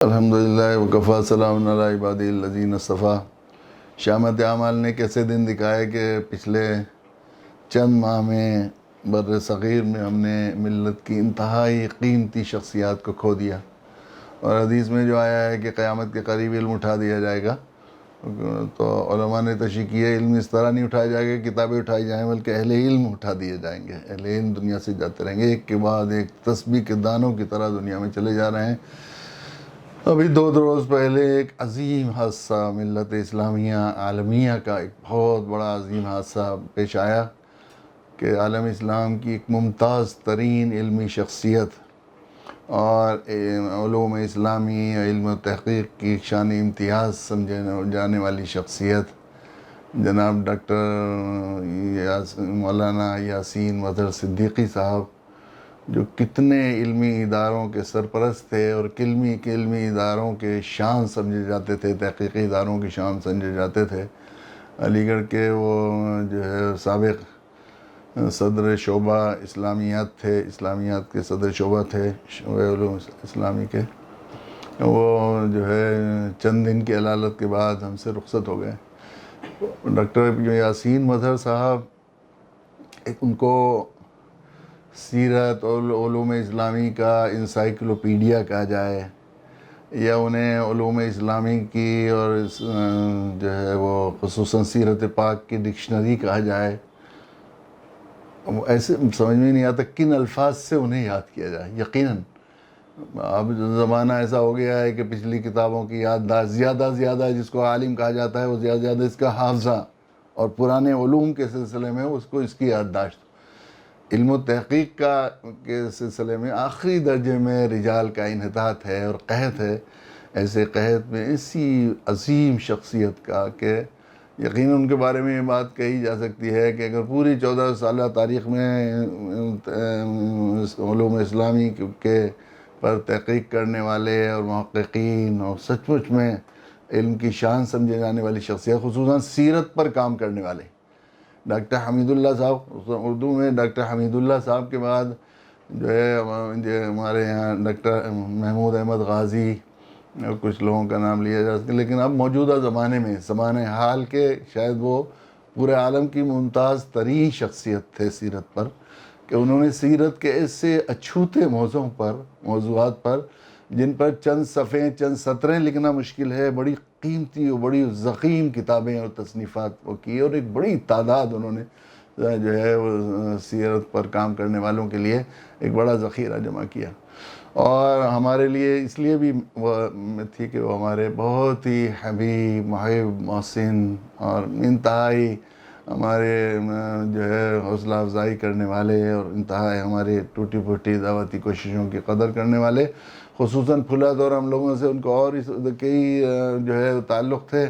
الحمدللہ وکفا سلام علی عبادی الذین اصطفیٰ۔ شامت اعمال نے کیسے دن دکھائے کہ پچھلے چند ماہ میں بر صغیر میں ہم نے ملت کی انتہائی قیمتی شخصیات کو کھو دیا، اور حدیث میں جو آیا ہے کہ قیامت کے قریب علم اٹھا دیا جائے گا، تو علماء نے تشریح کی ہے علم اس طرح نہیں اٹھایا جائے گا کتابیں اٹھائی جائیں، بلکہ اہل علم اٹھا دیے جائیں گے۔ اہل علم دنیا سے جاتے رہیں گے، ایک کے بعد ایک تسبیح کے دانوں کی طرح دنیا میں چلے جا رہے ہیں۔ ابھی 2 روز پہلے ایک عظیم حادثہ ملت اسلامیہ عالمیہ کا ایک بہت بڑا عظیم حادثہ پیش آیا کہ عالم اسلام کی ایک ممتاز ترین علمی شخصیت اور علوم اسلامی علم و تحقیق کی شان امتیاز سمجھے جانے والی شخصیت جناب ڈاکٹر مولانا یاسین مظہر صدیقی صاحب، جو کتنے علمی اداروں کے سرپرست تھے اور علمی اداروں کے شان سمجھے جاتے تھے، تحقیقی اداروں کی شان سمجھے جاتے تھے۔ علی گڑھ کے وہ جو ہے سابق صدر شعبہ اسلامیات تھے، اسلامیات کے صدر شعبہ تھے شعبہ علوم اسلامی کے، وہ جو ہے چند دن کی علالت کے بعد ہم سے رخصت ہو گئے۔ ڈاکٹر یاسین مظہر صاحب ان کو سیرت اور علوم اسلامی کا انسائکلوپیڈیا کہا جائے، یا انہیں علوم اسلامی کی اور جو ہے وہ خصوصاً سیرت پاک کی ڈکشنری کہا جائے، ایسے سمجھ میں نہیں آتا کن الفاظ سے انہیں یاد کیا جائے۔ یقیناً اب زمانہ ایسا ہو گیا ہے کہ پچھلی کتابوں کی یادداشت زیادہ جس کو عالم کہا جاتا ہے وہ زیادہ اس کا حافظہ، اور پرانے علوم کے سلسلے میں اس کی یادداشت۔ علم و تحقیق کے سلسلے میں آخری درجے میں رجال کا انحطاط ہے اور قحط ہے۔ ایسے قحط میں ایسی عظیم شخصیت کا کہ یقیناً ان کے بارے میں یہ بات کہی جا سکتی ہے کہ اگر پوری 14 سالہ تاریخ میں علوم اسلامی کے پر تحقیق کرنے والے اور محققین اور سچ مچ میں علم کی شان سمجھے جانے والی شخصیت، خصوصاً سیرت پر کام کرنے والے ڈاکٹر حمید اللہ صاحب، اردو میں ڈاکٹر حمید اللہ صاحب کے بعد جو ہے ہمارے یہاں ڈاکٹر محمود احمد غازی اور کچھ لوگوں کا نام لیا جا سکتا ہے، لیکن اب موجودہ زمانے میں زمانۂ حال کے شاید وہ پورے عالم کی ممتاز ترین شخصیت تھے سیرت پر، کہ انہوں نے سیرت کے ایسے اچھوتے موضوعات پر جن پر چند صفحے چند سطریں لکھنا مشکل ہے، بڑی قیمتی اور بڑی ضخیم کتابیں اور تصنیفات وہ کی، اور ایک بڑی تعداد انہوں نے جو ہے وہ سیرت پر کام کرنے والوں کے لیے ایک بڑا ذخیرہ جمع کیا۔ اور ہمارے لیے اس لیے بھی وہ تھی کہ وہ ہمارے بہت ہی حبیب محب محسن اور انتہائی ہمارے جو ہے حوصلہ افزائی کرنے والے اور انتہائی ہمارے ٹوٹی پھوٹی دعوتی کوششوں کی قدر کرنے والے، خصوصاً پھلت اور ہم لوگوں سے ان کو اور کئی جو ہے تعلق تھے۔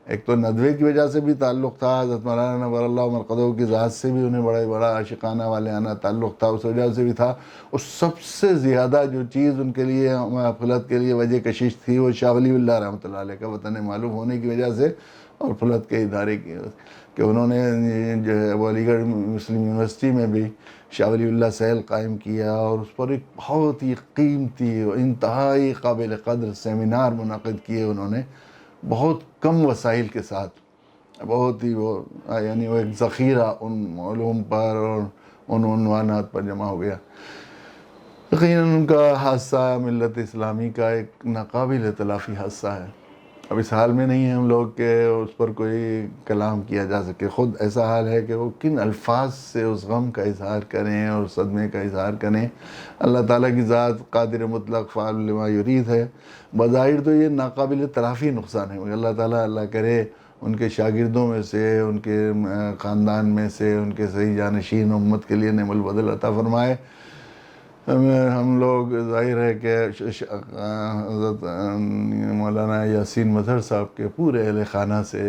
ایک تو ندوے کی وجہ سے بھی تعلق تھا، حضرت مولانا نور اللہ مرقدہ کی ذات سے بھی انہیں بڑا عاشقانہ والہانہ تعلق تھا، اس وجہ سے بھی تھا۔ اور سب سے زیادہ جو چیز ان کے لیے پھلت کے لیے وجہ کشش تھی وہ شاہ ولی اللہ رحمۃ اللہ علیہ کا وطن معلوم ہونے کی وجہ سے، اور پھلت کے ادارے کی کہ انہوں نے جو ہے وہ علی گڑھ مسلم یونیورسٹی میں بھی شاہ ولی اللہ سیل قائم کیا، اور اس پر ایک بہت ہی قیمتی اور انتہائی قابل قدر سیمینار منعقد کیے انہوں نے، بہت کم وسائل کے ساتھ، بہت ہی وہ یعنی وہ ایک ذخیرہ ان علوم پر اور ان عنوانات پر جمع ہو گیا۔ یقیناً ان کا حادثہ ملت اسلامی کا ایک ناقابل تلافی حادثہ ہے۔ اب اس حال میں نہیں ہیں ہم لوگ کہ اس پر کوئی کلام کیا جا سکے، خود ایسا حال ہے کہ وہ کن الفاظ سے اس غم کا اظہار کریں اور صدمے کا اظہار کریں۔ اللہ تعالیٰ کی ذات قادر مطلق فعال لما یرید ہے، بظاہر تو یہ ناقابل تلافی نقصان ہے، مگر اللہ تعالیٰ اللہ کرے ان کے شاگردوں میں سے، ان کے خاندان میں سے، ان کے صحیح جانشین امت کے لیے نعم البدل عطا فرمائے۔ ہم لوگ ظاہر ہے کہ حضرت مولانا یاسین مظہر صاحب کے پورے اہل خانہ سے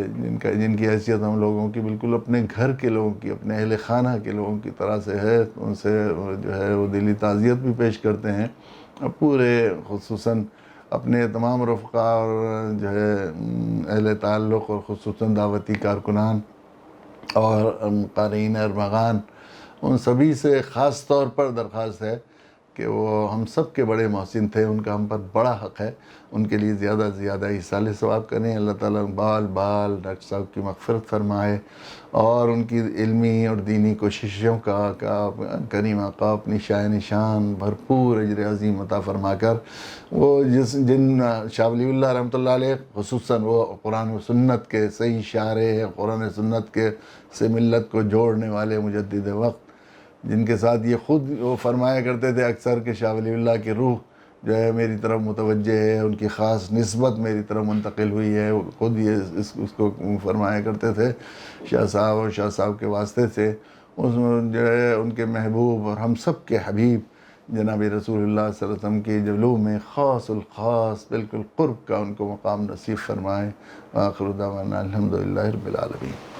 جن کی حیثیت ہم لوگوں کی بالکل اپنے گھر کے لوگوں کی، اپنے اہل خانہ کے لوگوں کی طرح سے ہے، ان سے جو ہے وہ دلی تعزیت بھی پیش کرتے ہیں، پورے خصوصاً اپنے تمام رفقا اور جو ہے اہل تعلق اور خصوصاً دعوتی کارکنان اور قارئین ارمغان، ان سبھی سے خاص طور پر درخواست ہے کہ وہ ہم سب کے بڑے محسن تھے، ان کا ہم پر بڑا حق ہے، ان کے لیے زیادہ سے زیادہ ایصال ثواب کریں۔ اللہ تعالیٰ بال بال ڈاکٹر صاحب کی مغفرت فرمائے، اور ان کی علمی اور دینی کوششوں کا کریم آقا اپنی نشان بھرپور اجر عظیم عطا فرما کر، وہ جن شاہ ولی اللہ رحمۃ اللہ علیہ خصوصاً وہ قرآن و سنت کے صحیح شارع ہیں، قرآن و سنت کے سے ملت کو جوڑنے والے مجدد وقت، جن کے ساتھ یہ خود وہ فرمایا کرتے تھے اکثر کہ شاہ ولی اللہ کی روح جو ہے میری طرف متوجہ ہے، ان کی خاص نسبت میری طرف منتقل ہوئی ہے، وہ خود یہ اس کو فرمایا کرتے تھے شاہ صاحب، اور شاہ صاحب کے واسطے سے اس جو ہے ان کے محبوب اور ہم سب کے حبیب جناب رسول اللہ صلی اللہ علیہ وسلم کی جلوہ میں خاص الخاص بالکل قرب کا ان کو مقام نصیب فرمائے۔ آخر دعوانا الحمدللہ رب العالمین۔